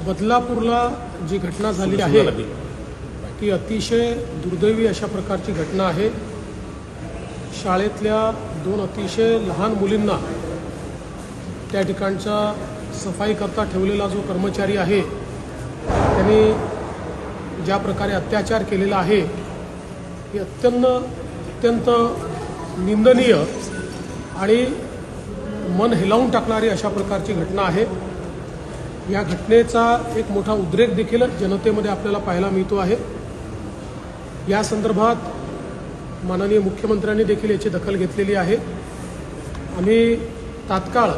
बदलापूरला जी घटना झाली आहे ती अतिशय दुर्दैवी अशा प्रकारची घटना आहे। शाळेतल्या 2 अतिशय लहान मुलींना त्या ठिकाणचा सफाई करता ठेवलेला जो कर्मचारी आहे त्यांनी ज्या प्रकारे अत्याचार केलेला आहे ही अत्यंत निंदनीय आणि मन हेलावून टाकणारी अशा प्रकारची घटना आहे। या घटनेचा एक मोठा उद्रेक देखील जनतेमध्ये आपल्याला पाहायला मिळतो आहे। या संदर्भात माननीय मुख्यमंत्र्यांनी देखील याची दखल घेतलेली आहे। आम्ही तात्काळ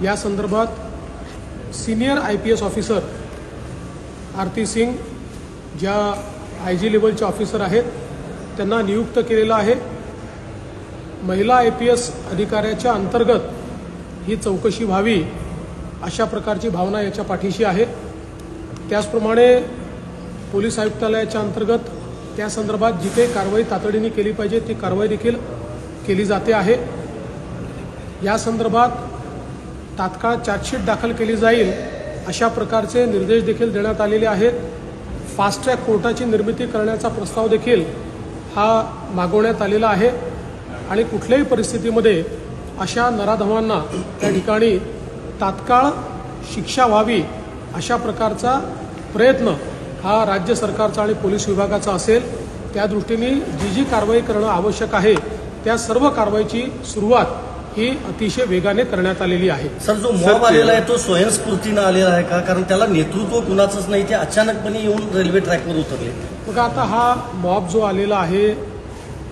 या संदर्भात सीनियर IPS ऑफिसर आरती सिंग ज्या IG लेवलचे ऑफिसर आहेत त्यांना नियुक्त केलेला आहे। महिला IPS अधिकाऱ्याच्या अंतर्गत ही चौकशी व्हावी अशा प्रकारची भावना याच्या पाठीशी आहे। त्याचप्रमाणे पोलीस आयुक्तालयाच्या अंतर्गत त्या संदर्भात जी काही कारवाई तातडीने केली पाहिजे ती कारवाई देखील केली जाते आहे। या संदर्भात तात्काळ चार्जशीट दाखल केली जाईल अशा प्रकारचे निर्देश देखील देण्यात आलेले आहेत। फास्ट ट्रॅक कोर्टाची निर्मिती करण्याचा प्रस्ताव देखील हा मागवण्यात आलेला आहे आणि कुठल्याही परिस्थितीमध्ये अशा नराधमांना त्या ठिकाणी तात्काळ शिक्षा व्हावी अशा प्रकारचा प्रयत्न हा राज्य सरकारचा आणि पोलीस विभागाचा असेल। त्या दृष्टीने जी कारवाई करणं आवश्यक आहे त्या सर्व कारवाईची सुरुवात ही अतिशय वेगाने करण्यात आलेली आहे। सर, जो मॉब आलेला आहे तो स्वयंस्फूर्तीने आलेला आहे का? कारण त्याला नेतृत्व कुणाचंच नाही, ते अचानकपणे येऊन रेल्वे ट्रॅकवर उतरले। मग आता हा मॉब जो आलेला आहे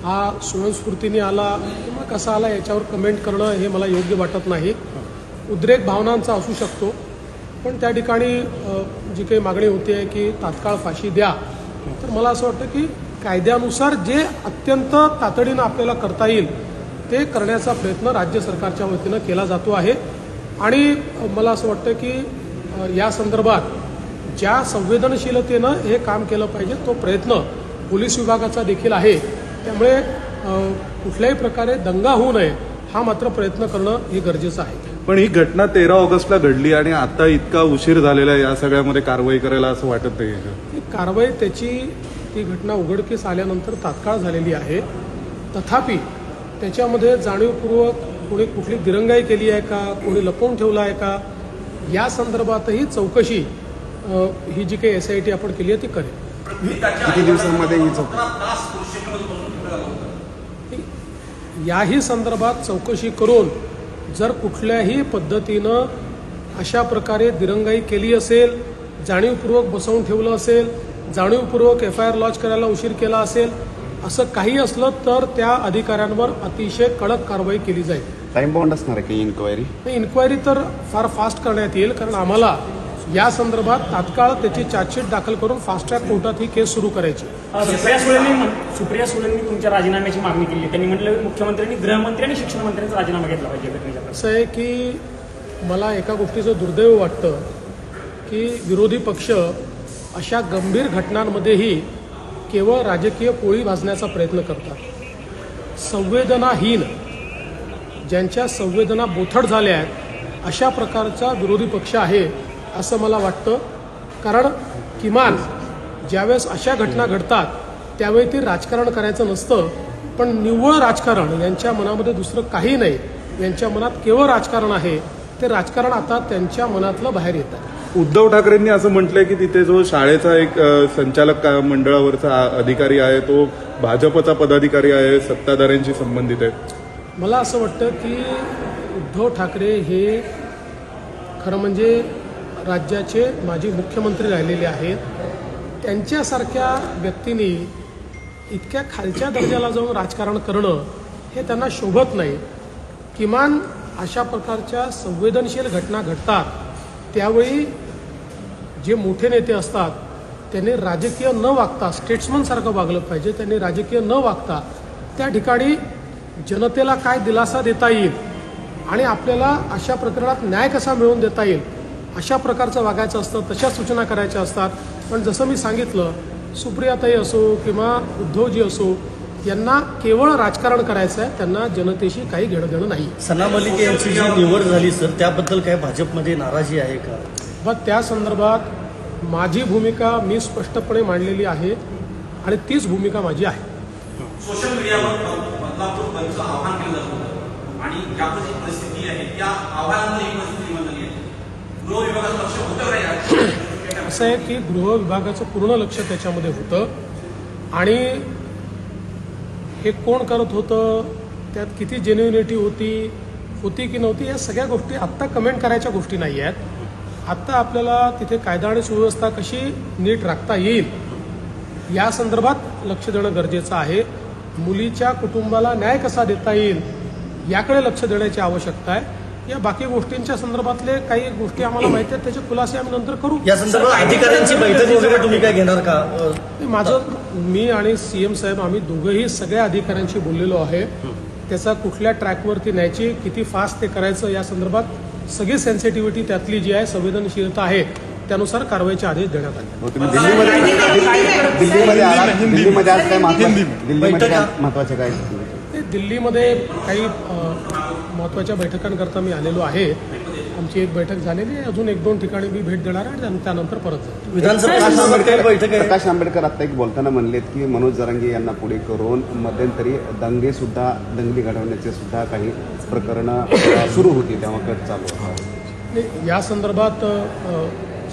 हा स्वयंस्फूर्तीने आला किंवा कसा आला याच्यावर कमेंट करणं हे मला योग्य वाटत नाही। उद्रेक भावनांचा असू शकतो, पण त्या ठिकाणी जी काही मागणी होती आहे की तात्काळ फाशी द्या, तर मला असं वाटतं की कायद्यानुसार जे अत्यंत तातडीनं आपल्याला करता येईल ते करण्याचा प्रयत्न राज्य सरकारच्या वतीनं केला जातो आहे। आणि मला असं वाटतं की या संदर्भात ज्या संवेदनशीलतेनं हे काम केलं पाहिजे तो प्रयत्न पोलीस विभागाचा देखील आहे। त्यामुळे कुठल्याही प्रकारे दंगा होऊ नये हा मात्र प्रयत्न करणं हे गरजेचं आहे। पण ही घटना 13 ऑगस्टला घडली आणि आता इतका उशीर झालेला आहे या सगळ्यामध्ये कारवाई करायला असं वाटत नाही का? ही कारवाई ती घटना उघडकीस आल्यानंतर तात्काळ झालेली आहे। तथापि त्याच्यामध्ये जाणीवपूर्वक कोणी कुठली दिरंगाई केली आहे का, कोणी लपवून ठेवलं आहे का, या संदर्भातही चौकशी ही जी काही SIT आपण केली आहे ती करेल। किती दिवसांमध्ये ही याही संदर्भात चौकशी करून जर कुठल्याही पद्धतीनं अशा प्रकारे दिरंगाई केली असेल, जाणीवपूर्वक बसवून ठेवलं असेल, जाणीवपूर्वक FIR लॉन्च करायला उशीर केला असेल, असं काही असलं तर त्या अधिकाऱ्यांवर अतिशय कडक कारवाई केली जाईल। टाइम बाउंड असणार आहे की इन्क्वायरी? इन्क्वायरी तर फार फास्ट करण्यात येईल, कारण आम्हाला या संदर्भात तात्काळ त्याची चार्जशीट दाखल करून फास्ट ट्रॅक कोर्टात ही केस सुरू करायची। सुप्रिया सुळेंनी तुमच्या राजीनाम्याची मागणी केली। त्यांनी म्हटलं मुख्यमंत्र्यांनी, गृहमंत्री आणि शिक्षण मंत्र्यांचा राजीनामा घेतला पाहिजे। असं आहे की मला एका गोष्टीचं दुर्दैव वाटतं की विरोधी पक्ष अशा गंभीर घटनांमध्येही केवळ राजकीय पोळी भाजण्याचा प्रयत्न करतात। संवेदनाहीन, ज्यांच्या संवेदना बोथट झाल्या आहेत अशा प्रकारचा विरोधी पक्ष आहे असं मला वाटतं। कारण किमान ज्यावेळेस अशा घटना घडतात त्यावेळी ते राजकारण करायचं नसतं, पण निव्वळ राजकारण, यांच्या मनामध्ये दुसरं काही नाही, यांच्या मनात केवळ राजकारण आहे। ते राजकारण आता त्यांच्या मनातलं बाहेर येतं। उद्धव ठाकरेंनी असं म्हटलंय की तिथे जो शाळेचा एक संचालक मंडळावरचा अधिकारी आहे तो भाजपचा पदाधिकारी आहे, सत्ताधाऱ्यांशी संबंधित आहे। मला असं वाटतं की उद्धव ठाकरे हे खरं म्हणजे राज्याचे माजी मुख्यमंत्री राहिलेले आहेत। त्यांच्यासारख्या व्यक्तींनी इतक्या खालच्या दर्जाला जाऊन राजकारण करणं हे त्यांना शोभत नाही। किमान अशा प्रकारच्या संवेदनशील घटना घडतात त्यावेळी जे मोठे नेते असतात त्यांनी राजकीय न वागता स्टेट्समनसारखं वागलं पाहिजे। त्यांनी राजकीय न वागता त्या ठिकाणी जनतेला काय दिलासा देता येईल आणि आपल्याला अशा प्रकरणात न्याय कसा मिळवून देता येईल अशा प्रकारचं वागायचं असतं, तशा सूचना करायच्या असतात। पण जसं मी सांगितलं, सुप्रियाताई असो किंवा उद्धवजी असो, यांना केवळ राजकारण करायचं आहे, त्यांना जनतेशी काही घेणं देणं नाही। सना मलिक यांची जी निवड झाली सर, त्याबद्दल काय भाजपमध्ये नाराजी आहे का? त्या संदर्भात माझी भूमिका मी स्पष्टपणे मांडलेली आहे आणि तीच भूमिका माझी आहे. सोशल मीडियावर बदलापूर बंदचं आव्हान केलं जात होतं आणि ज्या परिस्थिती आहे त्या आव्हानांवर ही परिस्थिती बनली आहे. गृह विभागाचं लक्ष होतं का या? असं आहे की गृह विभागाचं पूर्ण लक्ष त्याच्यामध्ये होतं आणि हे कोण करत होतं, त्यात किती जेन्युनिटी होती की नव्हती, या सगळ्या गोष्टी आत्ता कमेंट करायच्या गोष्टी नाही आहेत. आत्ता आपल्याला तिथे कायदा आणि सुव्यवस्था कशी नीट राखता येईल या संदर्भात लक्ष देणं गरजेचं आहे. मुलीच्या कुटुंबाला न्याय कसा देता येईल याकडे लक्ष देण्याची आवश्यकता आहे. या बाकी गोष्टींच्या संदर्भातले काही गोष्टी आम्हाला माहिती आहेत, त्याचे खुलासे आम्ही नंतर करू. या संदर्भात अधिकाऱ्यांची बैठक वगैरे तुम्ही काय घेणार का? मी आणि सीएम साहेब आम्ही दोघंही सगळ्या अधिकाऱ्यांशी बोललेलो आहे. त्याचा कुठल्या ट्रॅकवरती न्यायची, किती फास्ट ते करायचं या संदर्भात सगळी सेन्सिटिव्हिटी त्यातली जी आहे, संवेदनशीलता आहे, त्यानुसार कारवाईचे आदेश देण्यात आले. तुम्ही दिल्लीमध्ये आज काय महत्वाचे काय? दिल्लीमध्ये काही महत्त्वाच्या बैठकांकरता मी आलेलो आहे. आमची एक बैठक झालेली आहे, अजून 1-2 ठिकाणी मी भेट देणार आहे आणि त्यानंतर परत जातो. विधानसभा बैठक आहे. प्रकाश आंबेडकर आता एक बोलताना म्हणलेत की मनोज जरांगे यांना पुढे करून मध्यंतरी दंगली घडवण्याचे सुद्धा काही प्रकरणं सुरू होती, तेव्हा कट चालू होता. या संदर्भात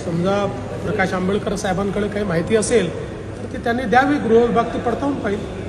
समजा प्रकाश आंबेडकर साहेबांकडे काही माहिती असेल तर ती त्यांनी द्यावी. गृह विभाग ती पडताळून पाहिजे.